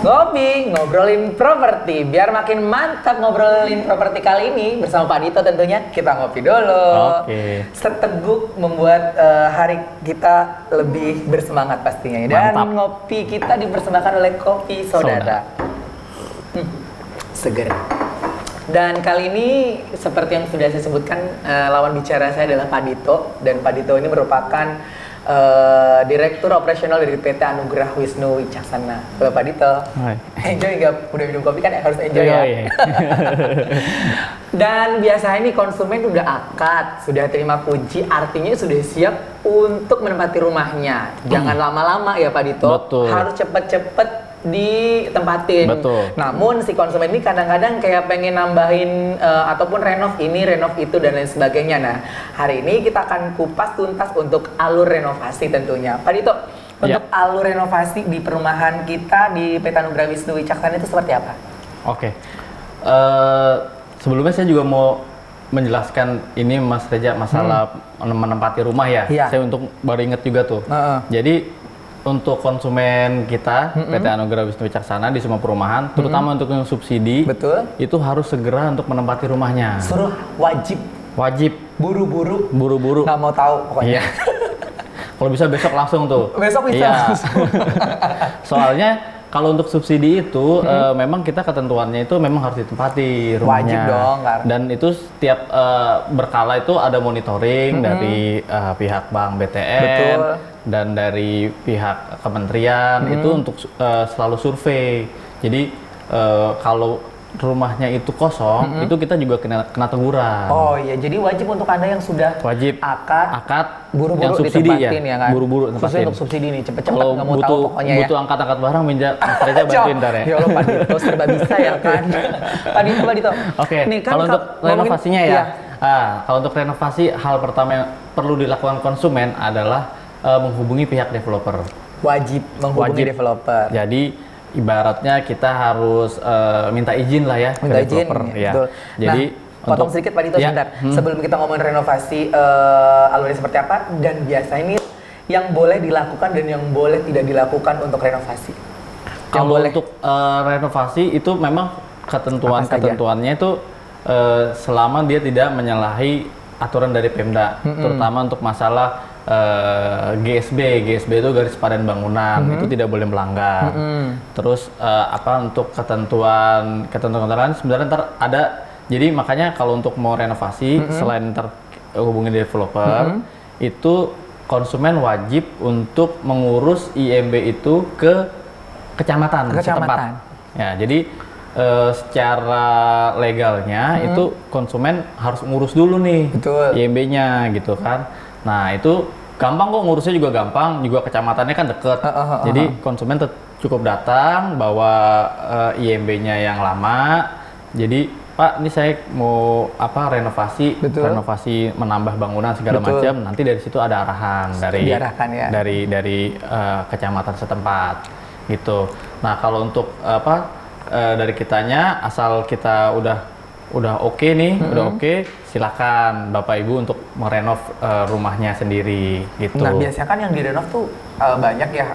Ngopi, ngobrolin properti. Biar makin mantap ngobrolin properti kali ini bersama Pak Dito tentunya. Kita ngopi dulu. Oke. Seteguk membuat hari kita lebih bersemangat pastinya. Dan Mantap. ngopi kita dipersembahkan oleh Kopi Sodada. Seger. Dan kali ini seperti yang sudah saya sebutkan, lawan bicara saya adalah Pak Dito. Dan Pak Dito ini merupakan Direktur Operasional dari PT Anugerah Wisnu Wicaksana. Halo Pak Dito. Hai. Enjoy nggak? Udah minum kopi kan ya? Harus enjoy ya. Iya. Dan biasanya nih konsumen udah akad, sudah terima kunci, artinya sudah siap untuk menempati rumahnya. Jangan lama-lama ya Pak Dito. Betul. Harus cepet-cepet ditempatin. Betul. Namun si konsumen ini kadang-kadang kayak pengen nambahin ataupun renov ini, renov itu dan lain sebagainya. Nah, hari ini kita akan kupas tuntas untuk alur renovasi tentunya. Pak Dito, untuk alur renovasi di perumahan kita di PT Anugerah Wisnu Wicaksana itu seperti apa? Oke. Sebelumnya saya juga mau menjelaskan ini Mas Reza masalah menempati rumah ya. Iya. Saya baru inget juga tuh. Jadi untuk konsumen kita PT Anugerah Wisnu Wicaksana di semua perumahan, terutama untuk yang subsidi, Betul. itu harus segera untuk menempati rumahnya. Suruh wajib, Wajib, buru-buru, buru-buru. nggak mau tahu pokoknya. Iya. Kalau bisa besok langsung tuh. Besok bisa Iya. langsung. Soalnya kalau untuk subsidi itu memang kita ketentuannya itu memang harus ditempati rumahnya. Wajib dong, karena Dan itu setiap berkala itu ada monitoring dari pihak Bank BTN. Betul. Dan dari pihak kementerian itu untuk selalu survei. Jadi kalau rumahnya itu kosong, itu kita juga kena teguran. Oh iya, jadi wajib untuk Anda yang sudah Wajib akad buru-buru yang subsidi ditempatin ya kan? Buru-buru Khususnya tempatin. untuk subsidi nih, cepet-cepet Kalau nggak mau tahu pokoknya ya. butuh angkat-angkat barang, Mas Reza bantuin ntar ya. Ya Allah, Pak Dito serba bisa ya kan. Pak Dito. Oke, Nih, kan kalau untuk renovasinya ya, iya. kalau untuk renovasi hal pertama yang perlu dilakukan konsumen adalah menghubungi pihak developer. Wajib menghubungi Wajib. developer. Jadi ibaratnya kita harus minta izin lah ya Minta ke izin, developer. ya, Ya. betul. Jadi Potong sedikit Pak Dito Ya, sebentar. Sebelum kita ngomongin renovasi, alurnya seperti apa dan biasanya ini yang boleh dilakukan dan yang boleh tidak dilakukan untuk renovasi. Kalau untuk renovasi itu memang ketentuannya itu selama dia tidak menyalahi aturan dari Pemda, terutama untuk masalah GSB itu garis padan bangunan, itu tidak boleh melanggar. Terus untuk ketentuan lain sebenarnya ntar ada. Jadi makanya kalau untuk mau renovasi selain ntar hubungi developer, itu konsumen wajib untuk mengurus IMB itu ke kecamatan setempat. Ya, jadi secara legalnya itu konsumen harus ngurus dulu nih IMB-nya gitu kan. Nah itu gampang kok, ngurusnya juga gampang, juga kecamatannya kan deket. Jadi konsumen cukup datang bawa IMB-nya yang lama. Jadi Pak, ini saya mau renovasi menambah bangunan segala macam. Nanti dari situ ada arahan dari kecamatan setempat gitu. Nah kalau untuk dari kitanya, asal kita udah oke nih, silakan Bapak Ibu untuk merenov rumahnya sendiri gitu. Nah biasanya kan yang direnov tuh banyak ya,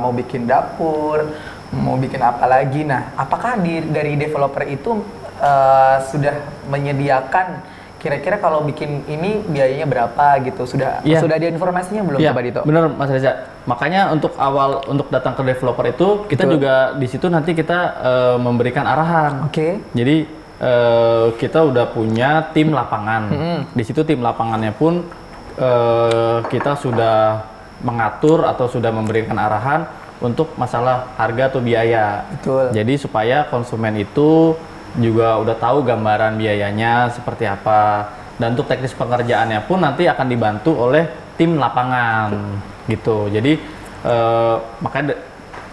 mau bikin dapur, mau bikin apa lagi. Nah apakah dari developer itu sudah menyediakan kira-kira kalau bikin ini biayanya berapa gitu? Sudah ada informasinya belum Pak Dito? Bener Mas Reza. Makanya untuk datang ke developer itu kita juga di situ nanti kita memberikan arahan. Jadi kita udah punya tim lapangan. Di situ tim lapangannya pun kita sudah mengatur atau sudah memberikan arahan untuk masalah harga atau biaya. Jadi supaya konsumen itu juga udah tahu gambaran biayanya seperti apa. Dan untuk teknis pengerjaannya pun nanti akan dibantu oleh tim lapangan gitu. Jadi makanya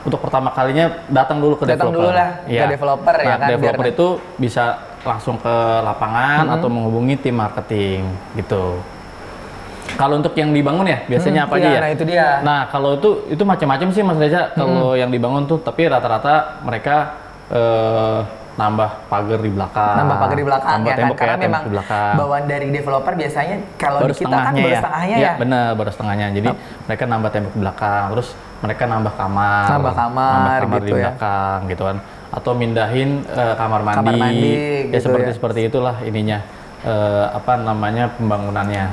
untuk pertama kalinya datang dulu ke developer. Ke developer ya kan. Developer itu bisa langsung ke lapangan atau menghubungi tim marketing gitu. Kalau untuk yang dibangun ya biasanya apa aja ya? Nah itu dia. Nah kalau itu macam-macam sih Mas Reza. Kalau yang dibangun tuh, tapi rata-rata mereka nambah pagar di belakang. Nambah pagar di belakang nambah ya kan, tembok karena memang di belakang. bawaan dari developer biasanya kalau Baru di kita kan baru setengahnya ya. Bener, baru setengahnya. Jadi mereka nambah tembok di belakang, terus mereka nambah kamar gitu di belakang gitu kan. Atau mindahin kamar mandi ya, gitu seperti itulah ininya apa namanya pembangunannya.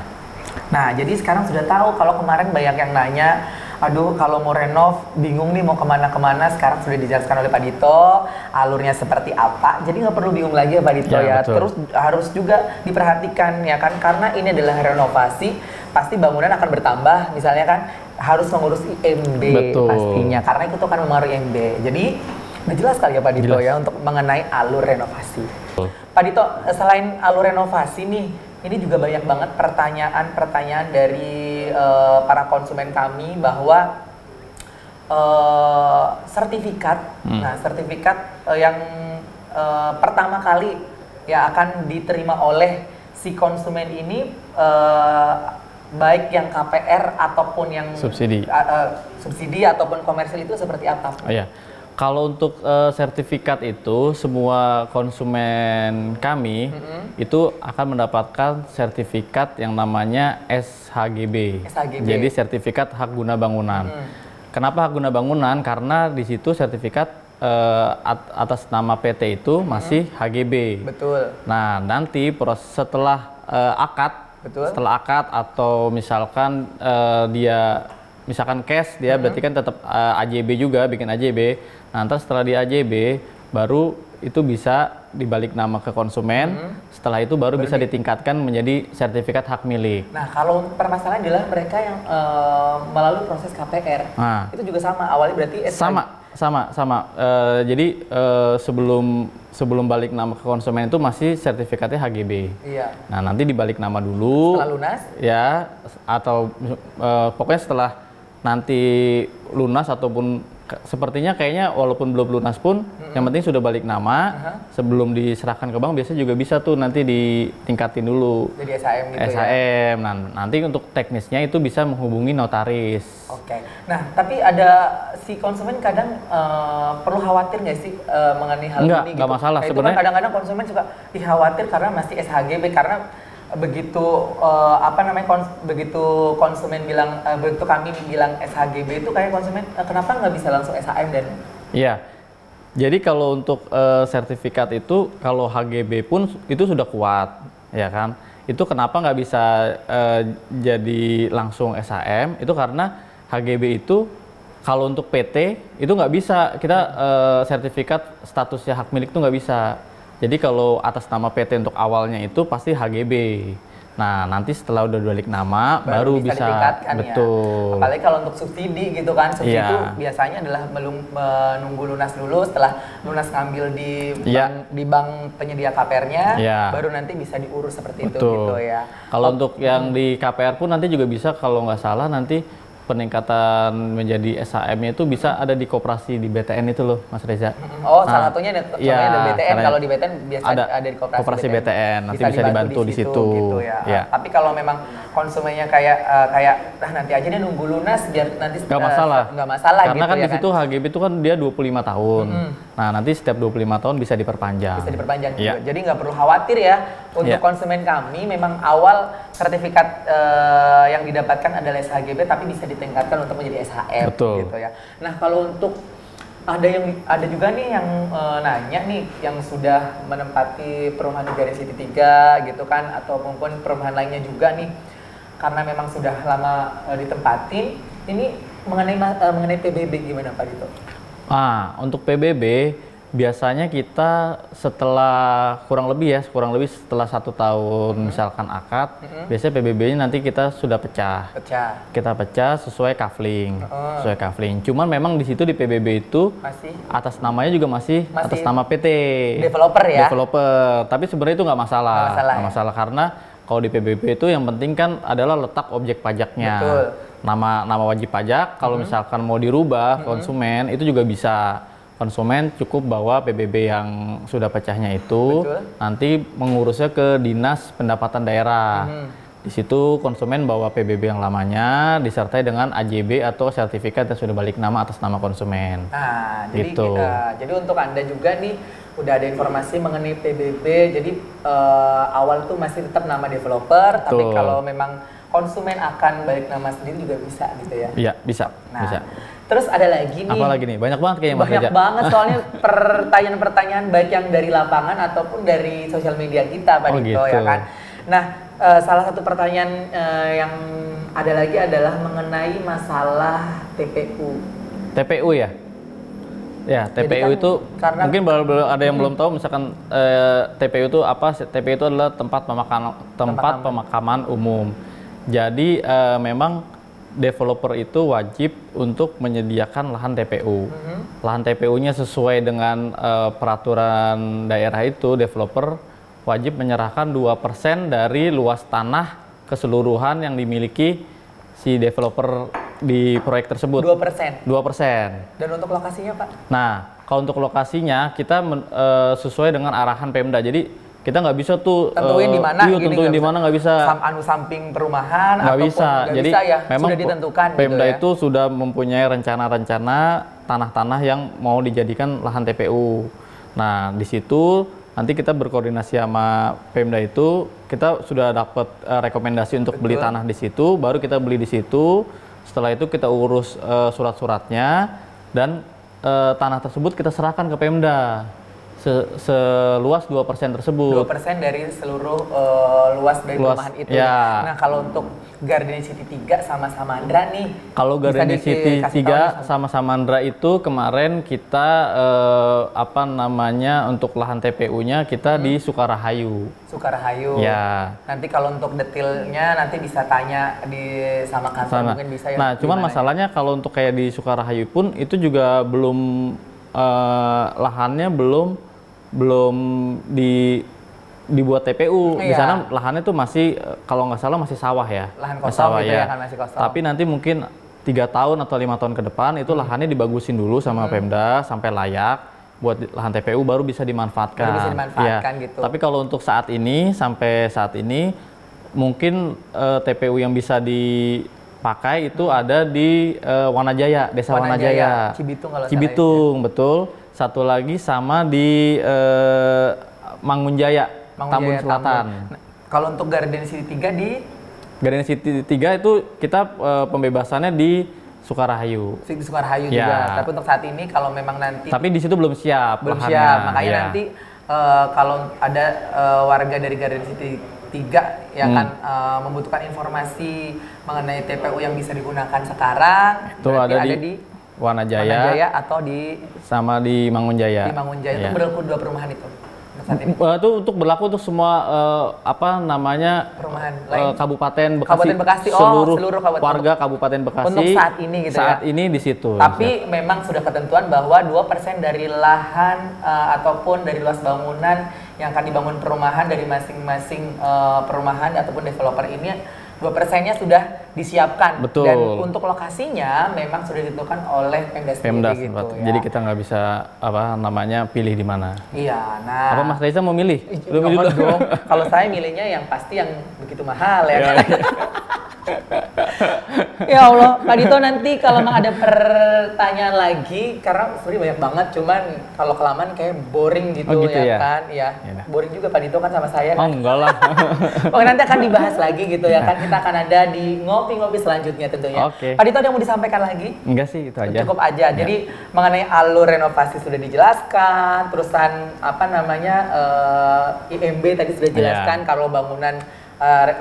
Nah, jadi sekarang sudah tahu. Kalau kemarin banyak yang nanya, aduh kalau mau renov bingung nih mau kemana-kemana, sekarang sudah dijelaskan oleh Pak Dito alurnya seperti apa, jadi nggak perlu bingung lagi ya Pak Dito ya. Terus harus juga diperhatikan ya kan, karena ini adalah renovasi, pasti bangunan akan bertambah, misalnya kan harus mengurus IMB pastinya, karena itu akan mempengaruhi IMB. Jadi udah jelas kali ya Pak Dito ya untuk mengenai alur renovasi. Pak Dito, selain alur renovasi nih, ini juga banyak banget pertanyaan-pertanyaan dari para konsumen kami bahwa sertifikat, nah sertifikat yang pertama kali ya akan diterima oleh si konsumen ini, baik yang KPR ataupun yang subsidi ataupun komersil, itu seperti apa? Oh, iya. Kalau untuk sertifikat itu, semua konsumen kami itu akan mendapatkan sertifikat yang namanya SHGB. Jadi sertifikat hak guna bangunan. Kenapa hak guna bangunan? Karena di situ sertifikat atas nama PT itu masih HGB. Betul. Nah, nanti setelah akad, setelah akad atau misalkan dia misalkan cash, dia berarti kan tetap AJB juga, bikin AJB. Nah, ntar setelah di AJB, baru itu bisa dibalik nama ke konsumen. Setelah itu baru bisa ditingkatkan menjadi sertifikat hak milik. Nah, kalau permasalahan adalah mereka yang melalui proses KPR, itu juga sama, awalnya berarti sama. Jadi sebelum balik nama ke konsumen itu masih sertifikatnya HGB. Iya. Nah, nanti dibalik nama dulu. Setelah lunas? Ya, atau pokoknya setelah nanti lunas ataupun sepertinya kayaknya walaupun belum lunas pun yang penting sudah balik nama, sebelum diserahkan ke bank biasanya juga bisa tuh nanti ditingkatin dulu. Jadi SHM gitu SHM. Nah, nanti untuk teknisnya itu bisa menghubungi notaris. Oke. Nah, tapi ada si konsumen kadang perlu khawatir nggak sih mengenai hal ini? Enggak masalah sebenarnya. Kan kadang-kadang konsumen suka khawatir karena masih SHGB, karena begitu begitu konsumen bilang, begitu kami bilang SHGB itu kayak konsumen kenapa nggak bisa langsung SHM dan? Iya. Jadi kalau untuk sertifikat itu, kalau HGB pun itu sudah kuat, ya kan? Itu kenapa nggak bisa jadi langsung SHM? Itu karena HGB itu kalau untuk PT itu nggak bisa kita sertifikat statusnya hak milik itu nggak bisa. Jadi kalau atas nama PT untuk awalnya itu pasti HGB. Nah, nanti setelah udah balik nama baru bisa ditingkatkan. Betul. Ya. Apalagi kalau untuk subsidi gitu kan, subsidi itu biasanya adalah menunggu lunas dulu, setelah lunas ngambil di bank penyedia KPR-nya, baru nanti bisa diurus seperti itu gitu ya. Kalau untuk yang di KPR pun nanti juga bisa, kalau nggak salah nanti peningkatan menjadi SHM-nya itu bisa ada di koperasi di BTN itu loh, Mas Reza. Oh, salah satunya ada BTN. Kalau di BTN biasa ada di koperasi BTN. Nanti bisa dibantu di situ. Gitu ya. Tapi kalau memang konsumennya kayak nanti aja dia nunggu lunas biar nanti nggak masalah. Karena gitu, kan di situ HGB itu kan dia 25 tahun. Nah, nanti setiap 25 tahun bisa diperpanjang. Bisa diperpanjang juga. Jadi nggak perlu khawatir ya untuk konsumen kami. Memang awal sertifikat yang didapatkan adalah SHGB, tapi bisa ditingkatkan untuk menjadi SHM. Betul. Gitu ya. Nah, kalau untuk ada juga nih yang nanya nih, yang sudah menempati perumahan Negara City 3 gitu kan, atau maupun perumahan lainnya juga nih, karena memang sudah lama ditempatin. Ini mengenai PBB gimana Pak Dito? Untuk PBB biasanya kita setelah kurang lebih setelah 1 tahun misalkan akad, biasanya PBB-nya nanti kita sudah pecah. Kita pecah sesuai kafling. Cuman memang di situ di PBB itu masih atas namanya juga masih atas nama PT. Developer ya. Tapi sebenarnya itu nggak masalah karena kalau di PBB itu yang penting kan adalah letak objek pajaknya. Betul. Nama wajib pajak. Kalau misalkan mau dirubah konsumen itu juga bisa. Konsumen cukup bawa PBB yang sudah pecahnya itu, nanti mengurusnya ke Dinas Pendapatan Daerah. Di situ konsumen bawa PBB yang lamanya disertai dengan AJB atau sertifikat yang sudah balik nama atas nama konsumen. Nah, gitu. Jadi untuk Anda juga nih udah ada informasi mengenai PBB. Jadi awal tuh masih tetap nama developer, tapi kalau memang konsumen akan balik nama sendiri juga bisa gitu ya? Iya, bisa. Nah, bisa. Terus ada lagi nih. Apa lagi nih? Banyak banget kayaknya Mas Reza. Banyak banget soalnya pertanyaan-pertanyaan baik yang dari lapangan ataupun dari sosial media kita Pak Dito gitu. ya kan. Nah, salah satu pertanyaan yang ada lagi adalah mengenai masalah TPU. TPU ya? Ya, TPU kan, itu karena mungkin baru ada yang belum tahu misalkan TPU itu apa? TPU itu adalah tempat pemakaman umum. Jadi memang developer itu wajib untuk menyediakan lahan TPU. Lahan TPU-nya sesuai dengan peraturan daerah itu, developer wajib menyerahkan 2% dari luas tanah keseluruhan yang dimiliki si developer di proyek tersebut. 2%? 2%. Dan untuk lokasinya Pak? Nah, kalau untuk lokasinya kita sesuai dengan arahan Pemda. Jadi kita nggak bisa tuh tentuin di mana, tentuin di mana nggak bisa. Samping perumahan nggak bisa. Jadi bisa ya, memang sudah ditentukan. Pemda gitu ya? itu sudah mempunyai rencana-rencana tanah-tanah yang mau dijadikan lahan TPU. Nah, di situ nanti kita berkoordinasi sama Pemda itu, kita sudah dapat rekomendasi untuk beli tanah di situ, baru kita beli di situ. Setelah itu kita urus surat-suratnya dan tanah tersebut kita serahkan ke Pemda. Seluas 2% tersebut. 2% dari seluruh luas dari perumahan itu. Ya. Nah, kalau untuk Garden City 3 sama Samandra nih. Kalau Garden City 3 sama Samandra itu kemarin kita untuk lahan TPU-nya kita di Sukarahayu. Sukarahayu. Ya. Nanti kalau untuk detailnya nanti bisa tanya sama kantor mungkin bisa ya. Nah, cuman masalahnya kalau untuk kayak di Sukarahayu pun itu juga belum lahannya belum dibuat TPU. Di sana lahannya tuh masih kalau nggak salah masih sawah ya. Lahan kosong gitu ya kan, masih kosong. Tapi nanti mungkin 3 tahun atau 5 tahun ke depan itu lahannya dibagusin dulu sama Pemda sampai layak buat lahan TPU baru bisa dimanfaatkan. Baru bisa dimanfaatkan gitu. Tapi kalau untuk saat ini sampai saat ini mungkin TPU yang bisa dipakai itu ada di Wanajaya, Desa Wanajaya. Cibitung kalau Cibitung, betul. Satu lagi sama di Mangunjaya, Tambun Selatan. Nah, kalau untuk Garden City 3 di Garden City 3 itu kita pembebasannya di Sukarahayu. Di Sukarahayu juga. Tapi untuk saat ini kalau memang nanti tapi di situ belum siap. Makanya nanti kalau ada warga dari Garden City 3 yang akan membutuhkan informasi mengenai TPU yang bisa digunakan sekarang, itu ada di Wanajaya atau di Mangunjaya. Di Mangunjaya itu berlaku 2 perumahan itu. Itu untuk berlaku untuk semua perumahan lain. Kabupaten Bekasi. Kabupaten Bekasi. Seluruh kabupaten warga Kabupaten Bekasi. Untuk saat ini gitu saat ini di situ. Tapi memang sudah ketentuan bahwa 2% dari lahan ataupun dari luas bangunan yang akan dibangun perumahan dari masing-masing perumahan ataupun developer ini 2%-nya sudah disiapkan. Betul. Dan untuk lokasinya memang sudah ditentukan oleh Pemda sendiri gitu ya. Jadi kita nggak bisa pilih di mana. Iya. Nah. Apa Mas Reza mau milih? Dong. Kalau saya milihnya yang pasti yang begitu mahal ya. Kan? Ya Allah, Pak Dito nanti kalau memang ada pertanyaan lagi, karena sebenarnya banyak banget, cuman kalau kelamaan kayak boring gitu, ya kan? Ya, boring juga Pak Dito kan sama saya. Oh enggak lah. Oke, nanti akan dibahas lagi gitu ya kan, kita akan ada di ngopi-ngopi selanjutnya tentunya. Oke. Pak Dito ada yang mau disampaikan lagi? Enggak sih, itu aja. Cukup aja. Jadi mengenai alur renovasi sudah dijelaskan, terusan IMB tadi sudah dijelaskan, kalau bangunan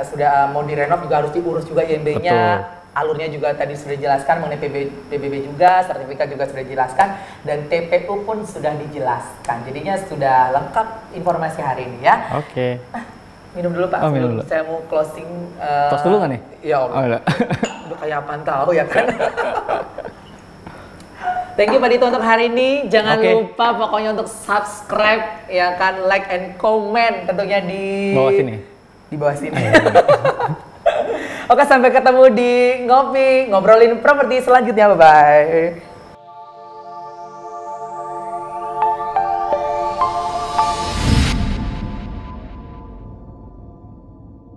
sudah mau direnov juga harus diurus juga IMB-nya. Alurnya juga tadi sudah dijelaskan, mengenai PBB juga, sertifikat juga sudah dijelaskan, dan TPU pun sudah dijelaskan. Jadinya sudah lengkap informasi hari ini ya. Oke. Minum dulu Pak, minum dulu. saya mau closing. Tos dulu nggak nih? Ya Allah. Udah kayak apaan tahu ya kan. Thank you Pak Dito untuk hari ini. Jangan lupa pokoknya untuk subscribe, ya kan, like and comment tentunya di bawah sini. Di bawah sini. Oke, sampai ketemu di ngopi ngobrolin properti selanjutnya. Bye bye.